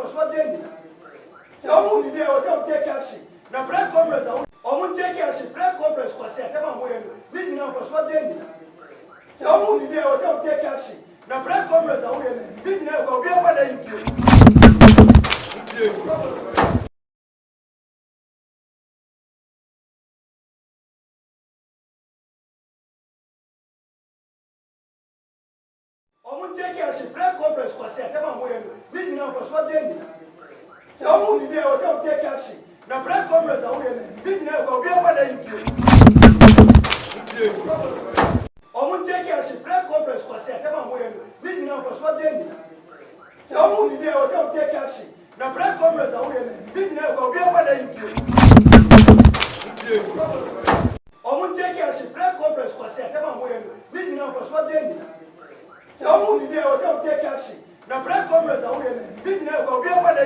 persuading. So only there was take action. Now press conference, I won't take action. Press conference was 7 way. Leading on persuading. So only there was take action. Now press conference, I will leading on be over the take action. Press conference was 7 way. Leading on persuading. So only there was take action. Now press conference, I will leading on be over the take action. Press conference was 7 way. Leading on persuading. So only there was take action. Now press conference, I will leading on be over the take action. Press conference was 7 way. Leading on persuading. So only there was take action. Now press conference, I will leading on be over the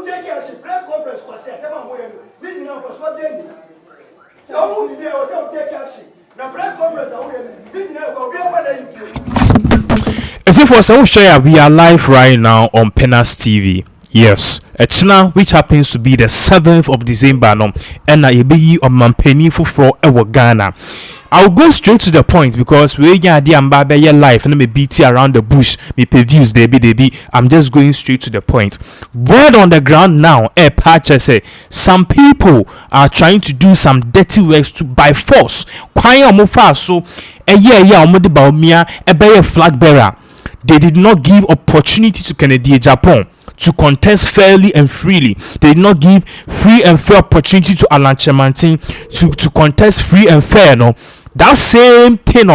take action. Press conference was 7 way. Leading on persuading. So only there was take action. Now press conference, I will leading on be over the If you for some share, we are live right now on pinaxtv. Yes, Echina, which happens to be the 7th of December, no, and I be on Mampeni for Ghana. I'll go straight to the point because we are the life and me beat around the bush, me previews they be. I'm just going straight to the point. Word on the ground now, patch say some people are trying to do some dirty works to by force. Kwaya mofa so omodi baumia a flag bearer. They did not give opportunity to Kennedy Japan to contest fairly and freely. They did not give free and fair opportunity to Alan Chemantin to contest free and fair. No, that same thing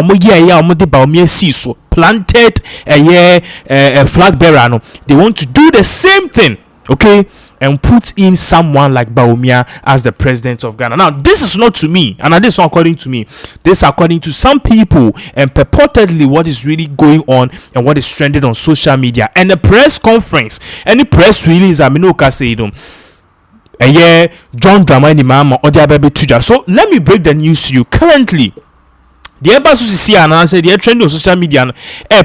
so planted a flag bearer. No, they want to do the same thing. Okay. And put in someone like Bawumia as the president of Ghana. Now, this is not to me, and this is not according to me. This is according to some people, and purportedly what is really going on and what is trending on social media. And the press conference, any press release, I mean, John Dramani Mahama or the baby Tuja. So let me break the news to you. Currently, the embassy see and answer the trend on social media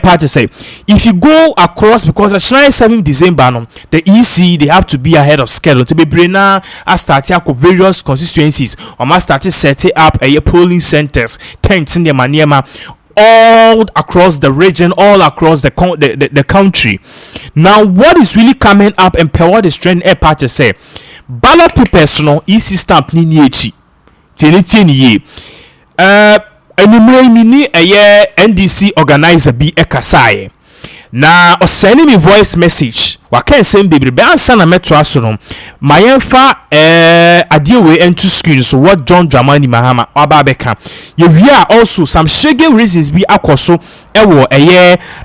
part to say if you go across because the 7th December the EC they have to be ahead of schedule to be brainer as starting various constituencies or must start setting up a polling centers tents in the maniema all across the region, all across the country. Now what is really coming up and what is trend part to say ballot papers no EC stamp ni echi tini Mini a NDC organizer be a kasaye. Na sending me voice message. Wa can send baby be answer na metro asono. Mayenfa adiewe into screen so what John Dramani Mahama Obabeka. We are also some shege reasons be akoso ewo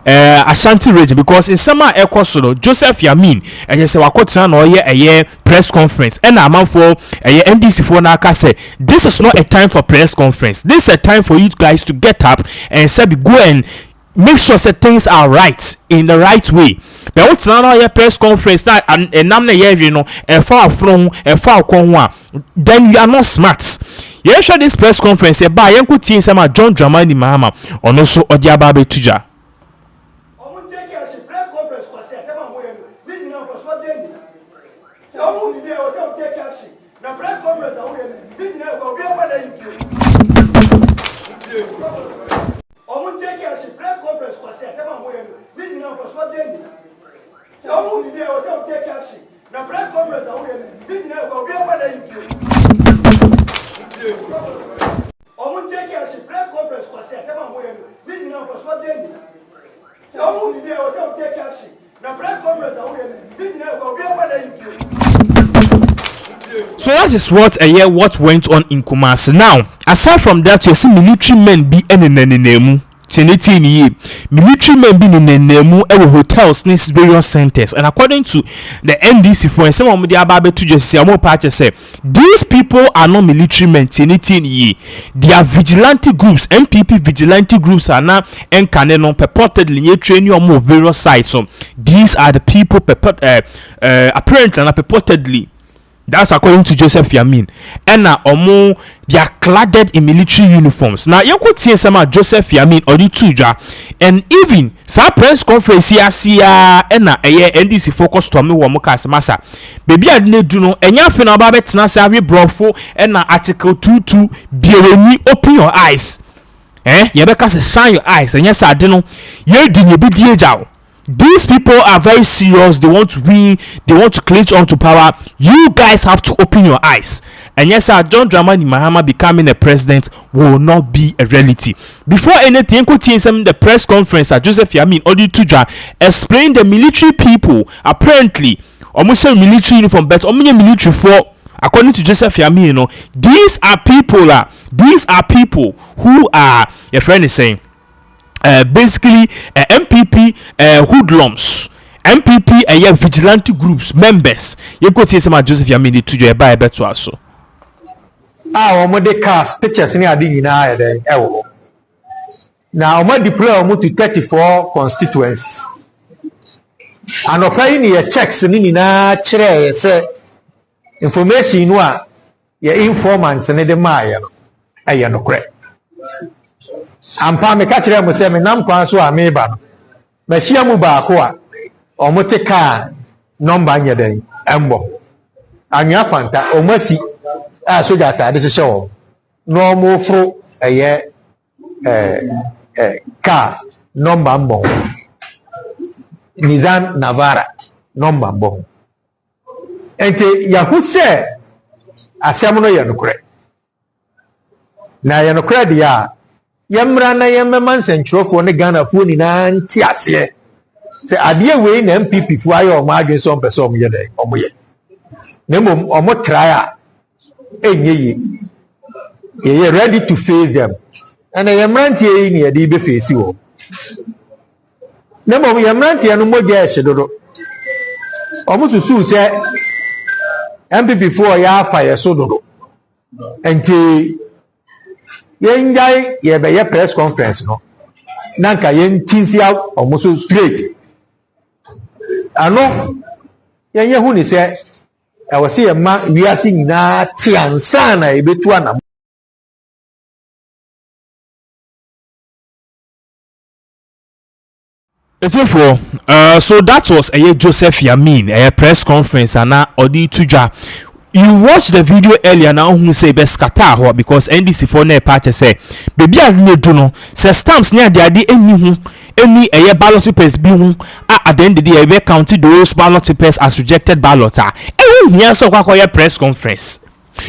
Ashanti region because in summer ekoso Joseph Yamin and you say wakotana no press conference and amount for NDC for na say this is not a time for press conference. This is a time for you guys to get up and say go and make sure that things are right in the right way. But what's not your press conference that and then you are not smart. You sure this press conference by Yanku Teen Sama John Dramani Mahama or also Odiababe Tuja. So that is what went on in Kumasi. Now, aside from that, you see military men be any military men be in hotels in various centers, and according to the NDC for some of the Ababe to just say these people are not military men. They are vigilante groups. NPP vigilante groups are now purportedly training on various sites. So these are the people apparently and purportedly That's according to Joseph Yamin. And omo they are cladded in military uniforms. Now you could see some Joseph Yamin or the tuja, and even sa press conference here see and NDC focus to me womo kas masa. Baby I didn't do no enya fe na ba betina say we brofo and article 22 bieni open your eyes. You better shine your eyes and yes I don't know ye di ye bi die jaw. These people are very serious. They want to win. They want to clinch onto power. You guys have to open your eyes. And yes, sir, John Dramani Mahama becoming a president will not be a reality. Before anything, the press conference at Joseph Yamin Odi Tuja explained the military people apparently almost a military uniform, but only military for. According to Joseph Yamin, you know, these are people who are your friend is saying. Basically MPP hoodlums, MPP vigilante groups members. You could see some Joseph Yamini to your buy better also. Omo de cast pictures ni adi nyina ya ewo. Na omo deploy omo to 34 constituencies. Anopai ni ye checks ni nyina kire say information no a ye informants ne de maye no aye no kre. Ampa me ka kire mo se me nam kwan so ameba no ma hia mu ba ko a omote ka number nya den embo anya kwanta omasi a soja ta de se wo no mo fro eye ka number mbo Nizam Navara number mbo ente yahuse asem no ye no kre na ye no kre dia yemra na yemman sentrofo ne Ghana fo ni na nti ase se ade we na MPP fo ayo o ma adwen so mpese o mo ye dai o mo ye na mom o mo try a enye ye ready to face them and yemra nti yi ni ye dey be face wo na mom yemra nti no mo je hyedodo o mo susu se MPP fo ya afa ye so dodo enti yengai ye be ye press conference no nanka yen tinsia almost straight ano yenye hu ni se e wo se ye ma wiase nyina ti ansa na e betu anam. So that was a Joseph Yamin a press conference and Odi Tuja. You watched the video earlier now who say best kata because NDC for na party say baby I really do no say stamps near the ade any a ballot papers be hu at the end of the day we counted those ballot papers as rejected ballots are here so kwa press conference.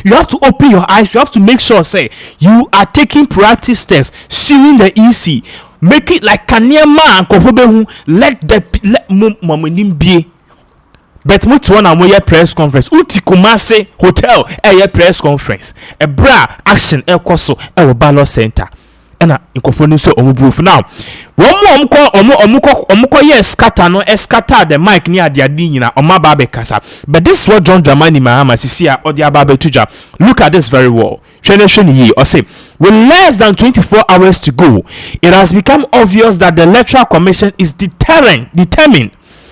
You have to open your eyes. You have to make sure say you are taking proactive steps suing the EC, make it like kanyama and kofobe let momonim be. But much one a press conference. Uti Kumase Hotel a press conference. A bra action el koso el ballot center. And a incofoni so omubuf now. One more omuko yes scatter no escatter the mic near the adina or my babe kasa. But this is what John Dramani Mahama Sisia or the Ababe Tuja. Look at this very well. Ye or say with less than 24 hours to go, it has become obvious that the Electoral Commission is determined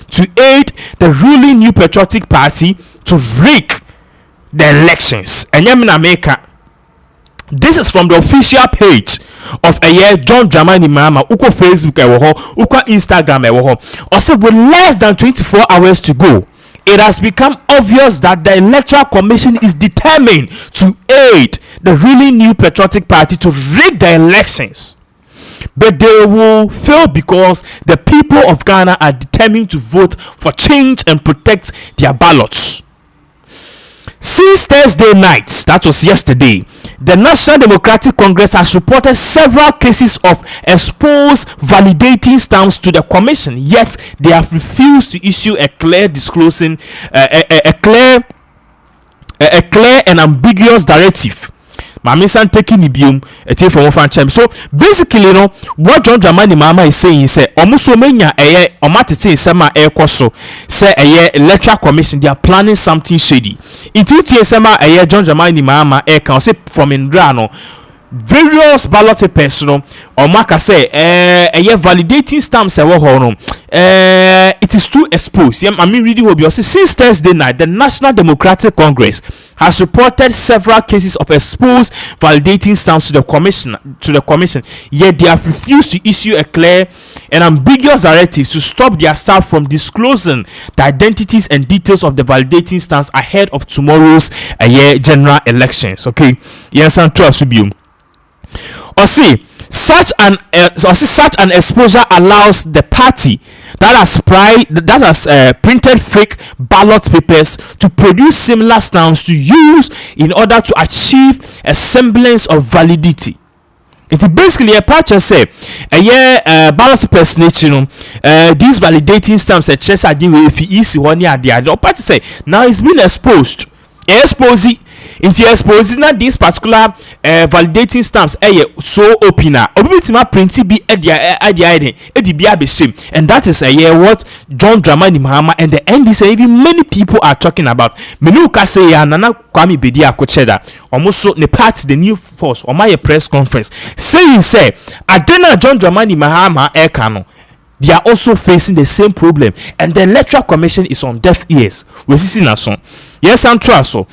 to aid the ruling New Patriotic Party to rig the elections. And America, this is from the official page of John Dramani Mahama, uko Facebook uko Instagram Also, with less than 24 hours to go, it has become obvious that the Electoral Commission is determined to aid the ruling New Patriotic Party to rig the elections. But they will fail because the people of Ghana are determined to vote for change and protect their ballots. Since Thursday night, that was yesterday, the National Democratic Congress has reported several cases of exposed validating stamps to the commission, yet they have refused to issue a clear disclosing a clear and ambiguous directive. Mamisan taking ibium a take from one champ. So basically, you know what John Dramani Mahama is saying. Say almost so many omatiti sema air koso say Electoral Commission they are planning something shady. Into sema John Dramani Mahama air can say from Indrano. various ballot papers no omaka say validating stamps it is too exposed. I mean reading will be also since Thursday night the National Democratic Congress has reported several cases of exposed validating stamps to the commission, yet they have refused to issue a clear and ambiguous directive to stop their staff from disclosing the identities and details of the validating stamps ahead of tomorrow's general elections. Okay, yes, and trust you. Or see, such an exposure allows the party that has printed fake ballot papers to produce similar stamps to use in order to achieve a semblance of validity. It basically a purchase say ballot papers nature these validating stamps a chess idea if easy one year the party say now it's been exposed. If you expose na this particular validating stamps so opener obitima printi be and that is what John Dramani Mahama and the NDC even many people are talking about. Menuka say ya Nana Kwame Bedi Akocheda almost the party the new force or my press conference saying say Adena John Dramani Mahama Ekano they are also facing the same problem and the Electoral Commission is on deaf ears. We see na so. Yes, and trust so.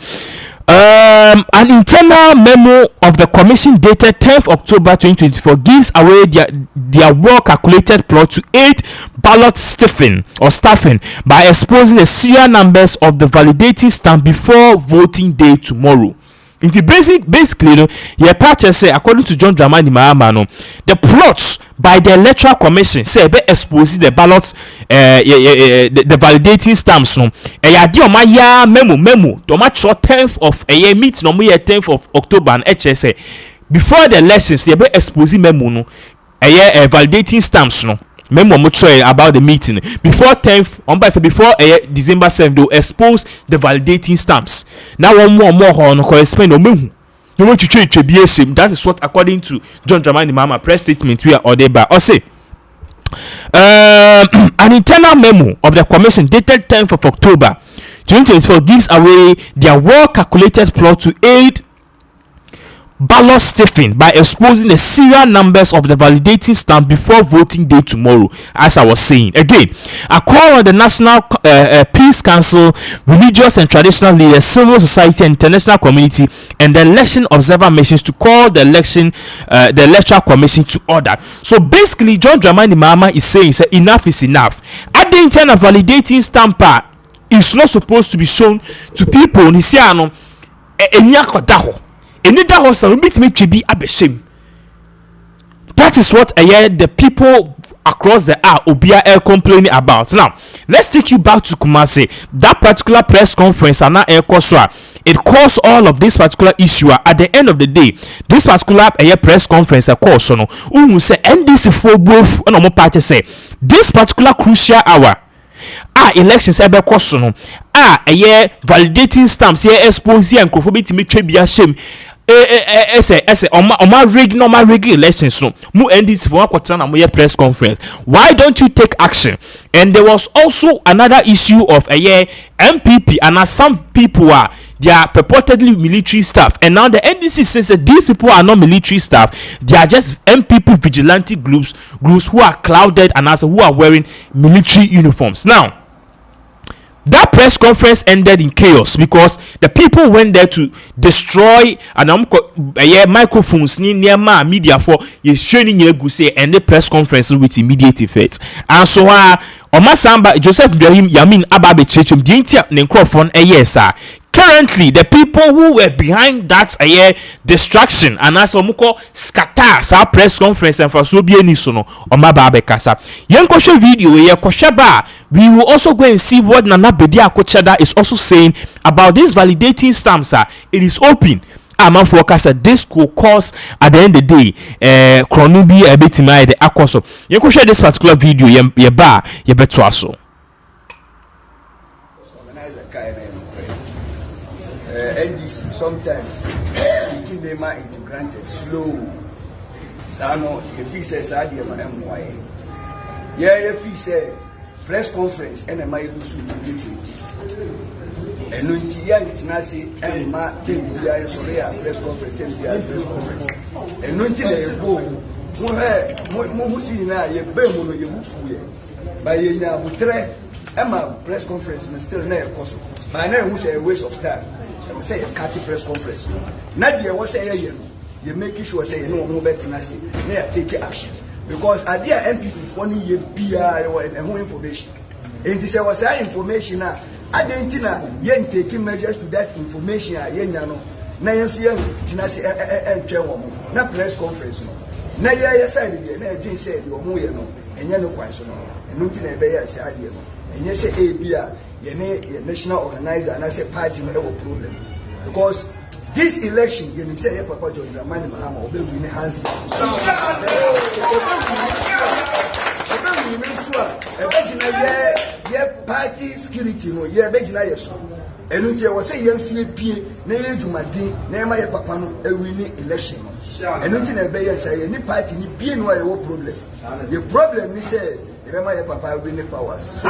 An internal memo of the commission dated 10th October 2024 gives away their well-calculated plot to aid ballot staffing by exposing the serial numbers of the validating stamp before voting day tomorrow. Basically, your purchase say according to John Dramani Mahama, the plots by the Electoral Commission say be exposing the ballots, the validating stamps. No, memo. To match 10th of meet no 10th of October and HSA before the elections. They be exposing memo no, validating stamps no. Memo about the meeting before 10th before December 7th they will expose the validating stamps. Now one more on correspond no that is what according to John Dramani Mahama press statement we are ordered by or say an internal memo of the commission dated 10th of October 2024 gives away their well calculated plot to aid ballot stuffing by exposing the serial numbers of the validating stamp before voting day tomorrow. As I was saying again, a call on the National Peace Council, religious and traditional leaders, civil society and international community and the election observer missions to call the Electoral Commission to order. So basically John Dramani Mahama is saying enough is enough. At the internal validating stamp is not supposed to be shown to people. That is what the people across the obia are complaining about. Now let's take you back to Kumasi. That particular press conference and it caused all of this particular issue. At the end of the day, this particular press conference course say NDC for both party say this particular crucial hour elections ebe koso validating stamps expose and crofobit me trebia shame rig elections no mu NDC for kwatra na mo press conference. Why don't you take action? And there was also another issue of MPP and some people they are purportedly military staff, and now the NDC says that these people are not military staff, they are just MPP vigilante groups who are clouded and also who are wearing military uniforms. Now that press conference ended in chaos because the people went there to destroy and microphones near media for showing Yeguse and the press conference with immediate effect. And so Omasamba Joseph Yamin Ababe Chechum Dintia Nencrophone currently the people who were behind that distraction and as omuko scatter sa press conference and for so be any sono Omababe Kasa Yankosha video Koshaba. We will also go and see what Nana Bedi Akochada is also saying about this validating stamps. It is open. Man forecast this could cause at the end of the day chronobi a bit my the akoso. You can share this particular video ye ba ye beto aso. NDC sometimes taking them into granted slow. Sano the fixes are the man why. Yeah, the fixes press conference and I might lose to eno nti ya ntinase emma tembia ya sori ya press conference tembia press conference eno nti na ego mo husi na ye be mu no ye bufu ye ba ye nya butre emma press conference na still na ekoso ba na hu say a waste of time say a cat press conference na de wo say ye no you make sure say no mo betinase na ya take action because adia NPP for ni ye bia e information and this was information na adentina yen taking measures to that information yenya no na yenso yen tinase entwe wo na press conference no na ye side dey na edwin say dey omo ye no enye no kwan so no enu ntina ebe ye say ade no enye say e bia ye ne national organizer na say party no e problem because this election you say ye papa John Dramani Mahama obe win hands ye party security no ye begina yeso enu tie wo say yensu ye pie na ye dwumadin na ma ye papa no ewini election no enu tie na be ye say ni party ni pie no ye wo problem the problem ni say ye ma ye papa ewini powers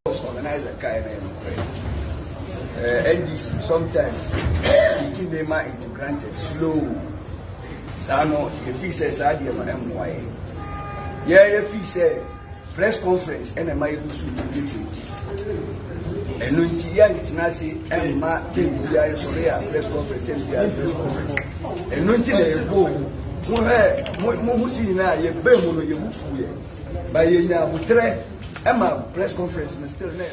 organizer kai na NDC sometimes taking them into granted slow sano if he says adia ma emwaye if he say press conference and my use to eno nti ya ntinase emma tembia ya sori ya press conference tembia press conference eno nti na ego mo husi na ye be mu no ye bufu ye ba ye nya butre emma press conference na still na.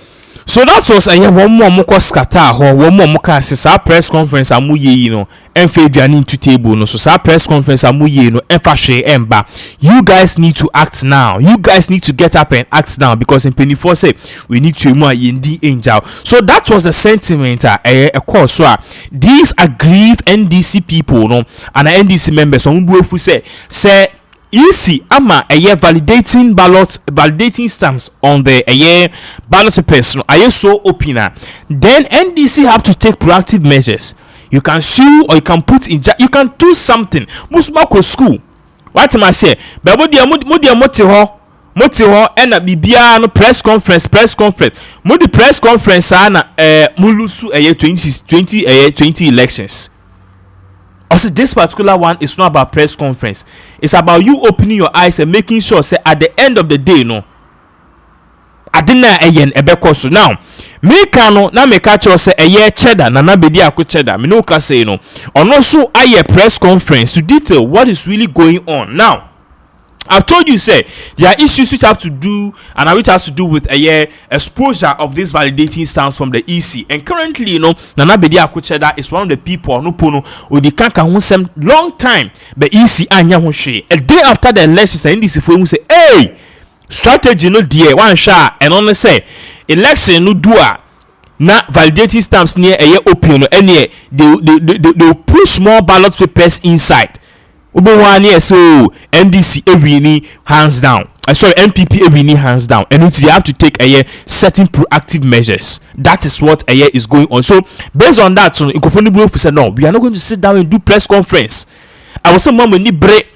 So that was a one more scatter or one more cast press conference amuye no and Fabian into table no so press conference amuye no and fashe emba. You guys need to act now. You guys need to get up and act now because in 24 say we need to more yindi angel. So that was the sentiment a course so these aggrieved NDC people no and NDC members on who say easy ama validating ballots, validating stamps on the ballot papers no so opener. Then NDC have to take proactive measures. You can sue or you can put in you can do something. Musmako school. What am I say? But moti ho and bibia no press conference modi press conference na mulusu 20 elections. Also, this particular one is not about press conference. It's about you opening your eyes and making sure, say, at the end of the day, no. Adina eyen ebekoso. Now, me kano na me catch us say cheddar na bedi ako cheddar. Me no ka say no. And also aye press conference to detail what is really going on. Now, I've told you, say, there are issues which have to do and which has to do with exposure of this validating stance from the EC. And currently, you know, Nana Bedi Akucheda is one of the people no pono or the kanka who sem long time. The EC anya hoshe. A day after the elections, the NDC for who say, hey, strategy no dear one shot and only say election no dua. Na validating stamps near open any they push more ballot papers inside. So NDC every hands down. Sorry, NPP every hands down, and you have to take certain proactive measures. That is what is going on. So based on that, so said no, we are not going to sit down and do press conference. I was some mama ni break.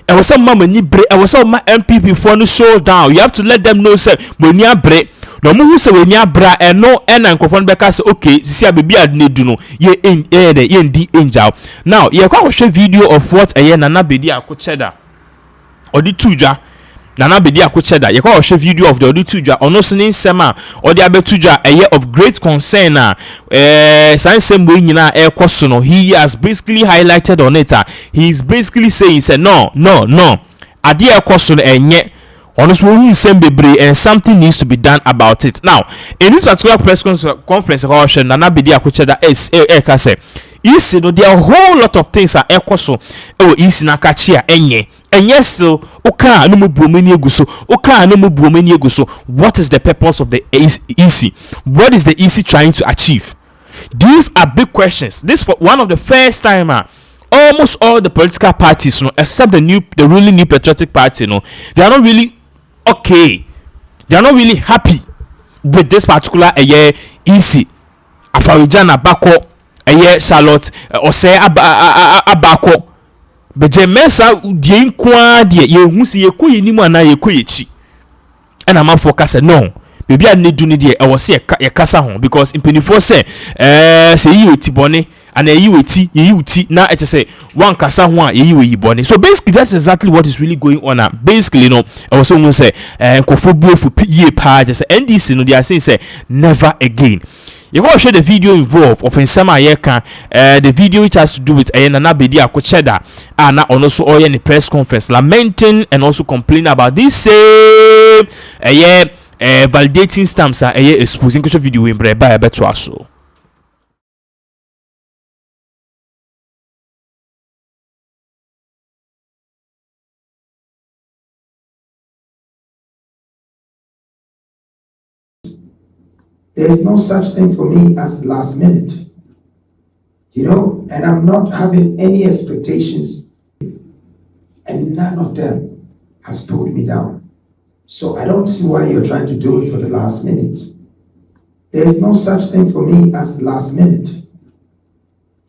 I was some my NPP for no show down. You have to let them know say when you break. No mu se we nya bra eno na nkofon beka say okay sisi abebi adne du no ye ndi angel. Now ye kwa hwe video of what Nana Bedi Akocheda odi tuja Nana Bedi Akocheda ye kwa hwe video of the odi tuja ono sene nsema odi abetuja of great concern na sansem we nyina ekoso no. He has basically highlighted on it. He is basically saying say no ade ekoso no enye honestly and something needs to be done about it. Now in this particular press conference Nana Bedi Akocheda say isi no there are a whole lot of things are ekoso isi na kachia enye still oka no mubuomeni eguso what is the purpose of the EC? What is the EC trying to achieve? These are big questions. This for one of the first time almost all the political parties, except the really new patriotic party, they are not really okay. They are not really happy with this particular EC. Afarijana Bako, Charlotte, or say Abako. But Jemesa, Dienqua, ye who see ye kui ni mana ye kuichi. And I'm focused no. baby a ne do ne de e wo se ye kasa ho because impenifo se se yi oti bone and yi uti na it say one kasa ho a yi bone. So basically that's exactly what is really going on. Basically no I was almost say nkofo buofu ye pa just NDC no they are saying say never again. You go show the video involved of Nsema Ayeka, the video which has to do with Nana Bedi Akocheda, and also all in the press conference lamenting and also complaining about this same validating stamps exposing video in Breba better also. There's no such thing for me as last minute, and I'm not having any expectations, and none of them has pulled me down. So I don't see why you're trying to do it for the last minute. There's no such thing for me as last minute,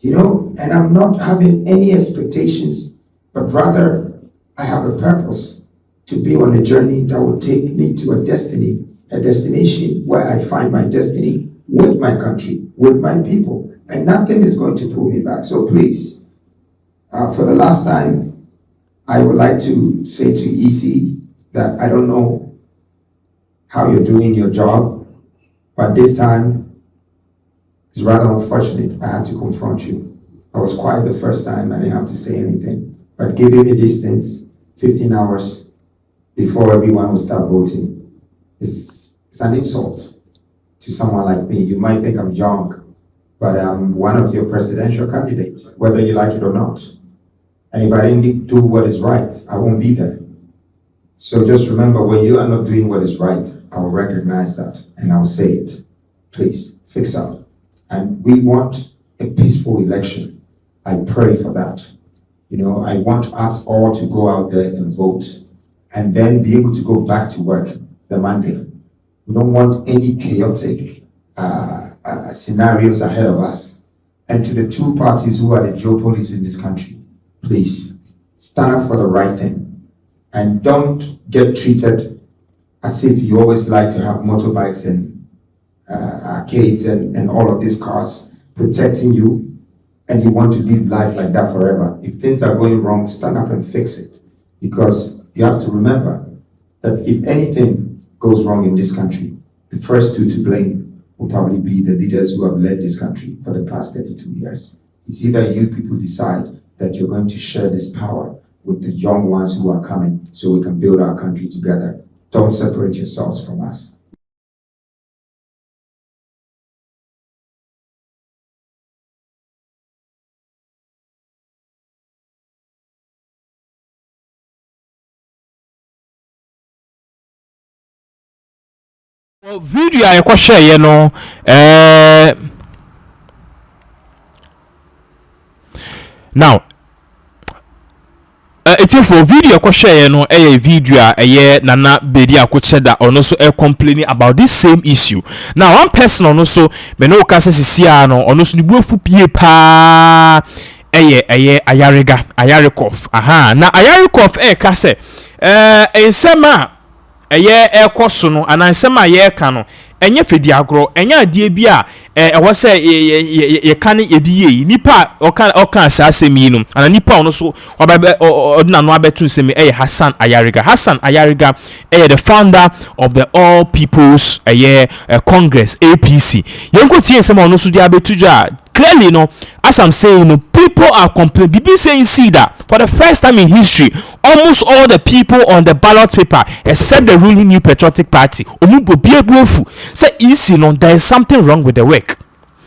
and I'm not having any expectations, but rather I have a purpose to be on a journey that will take me to a destination where I find my destiny with my country, with my people, and nothing is going to pull me back. So please, for the last time, I would like to say to EC that I don't know how you're doing your job, but this time it's rather unfortunate I had to confront you. I was quiet the first time, I didn't have to say anything, but giving me this distance, 15 hours before everyone will start voting, it's an insult to someone like me. You might think I'm young, but I'm one of your presidential candidates, whether you like it or not. And if I didn't do what is right, I won't be there. So just remember, when you are not doing what is right, I will recognize that and I will say it. Please, fix up. And we want a peaceful election. I pray for that. I want us all to go out there and vote and then be able to go back to work the Monday. We don't want any chaotic scenarios ahead of us. And to the two parties who are the geopolitics in this country, please stand up for the right thing and don't get treated as if you always like to have motorbikes and arcades and all of these cars protecting you, and you want to live life like that forever. If things are going wrong, stand up and fix it, because you have to remember that if anything goes wrong in this country, the first two to blame will probably be the leaders who have led this country for the past 32 years. It's either you people decide that you're going to share this power with the young ones who are coming so we can build our country together. Don't separate yourselves from us. Well, video I ko share no now it's for video ko share no video Nana Bedi Akocheda ono so complaining about this same issue. Now one person ono so me no ka se sia no ono so ni buofu pie pa Ayarekof na Ayarekof ka se ensema ekoso no anansema ka no enye fedi agro enye adie bi a ewo se ye kan yedi yi nipa okan asasemi no ana nipa ono so odina no abetu nsemi Hassan Ayariga the founder of the All People's Congress APC yenko tie nsema ono so dia betuja clearly no, as I'm saying, people are complaining. People saying see that for the first time in history, almost all the people on the ballot paper, except the ruling New Patriotic Party, say easy, there is something wrong with the work.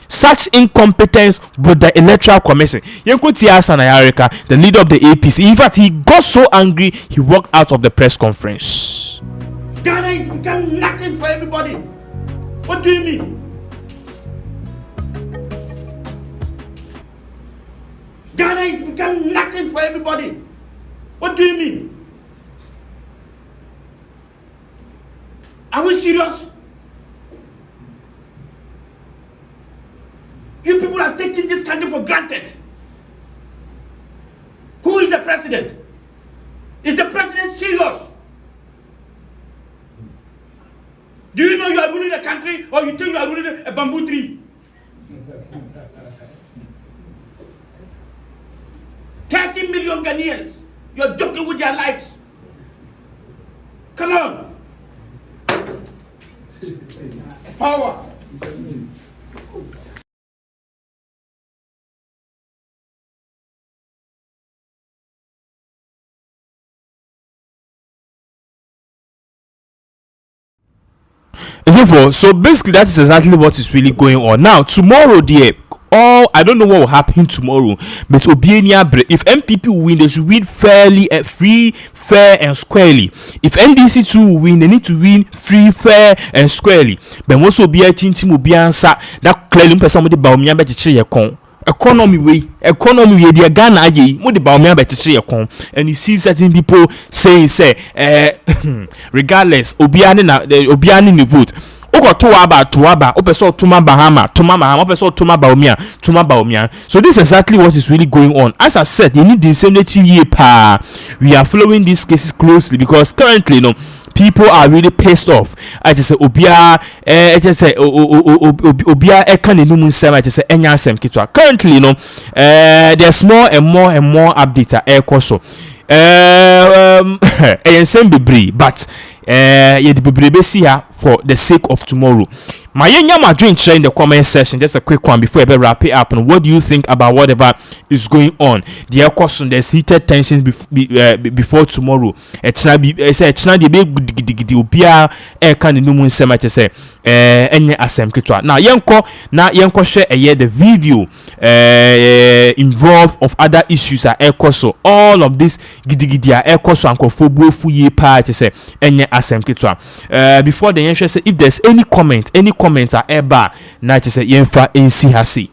Such incompetence with the Electoral Commission. Hassan Ayarika, the leader of the APC, in fact, he got so angry he walked out of the press conference. Ghana is becoming nothing for everybody. What do you mean? Ghana is becoming nothing for everybody. What do you mean? Are we serious? You people are taking this country for granted. Who is the president? Is the president serious? Do you know you are ruling a country, or you think you are ruling a bamboo tree? 30 million Ghanaians, you're joking with their lives. Come on. Power. So basically that is exactly what is really going on now. Tomorrow, dear, I don't know what will happen tomorrow, but if NPP will win, they should win fairly, free, fair and squarely. If NDC too will win, they need to win free, fair and squarely. But most will be a team will be answer that clearly somebody about me about to economy way the Ghana aye mo de ba me abetire yakon, and you see certain people saying say regardless obiane ni vote to aba opeso tuma bahama opeso tuma baomia. So this is exactly what is really going on. As I said, you need the same year pa. We are following these cases closely because currently, people are really pissed off. I just say obia ekanenum nsem. I just say enya nsem kitwa. Currently, there's more and more updates are so ensem bebre, but ye the bebre see here for the sake of tomorrow. My young drink share in the comment section. Just a quick one before I wrap it up. And what do you think about whatever is going on? The question, there's heated tensions before tomorrow. It's not the obia can the numun sema say enye asem kitwa. Now yenko share the video involved of other issues are so all of this gidi are so ankofobu fu ye pa say enye asem kitwa. Before the say if there's any comments are ever na say yenfa NC hasi.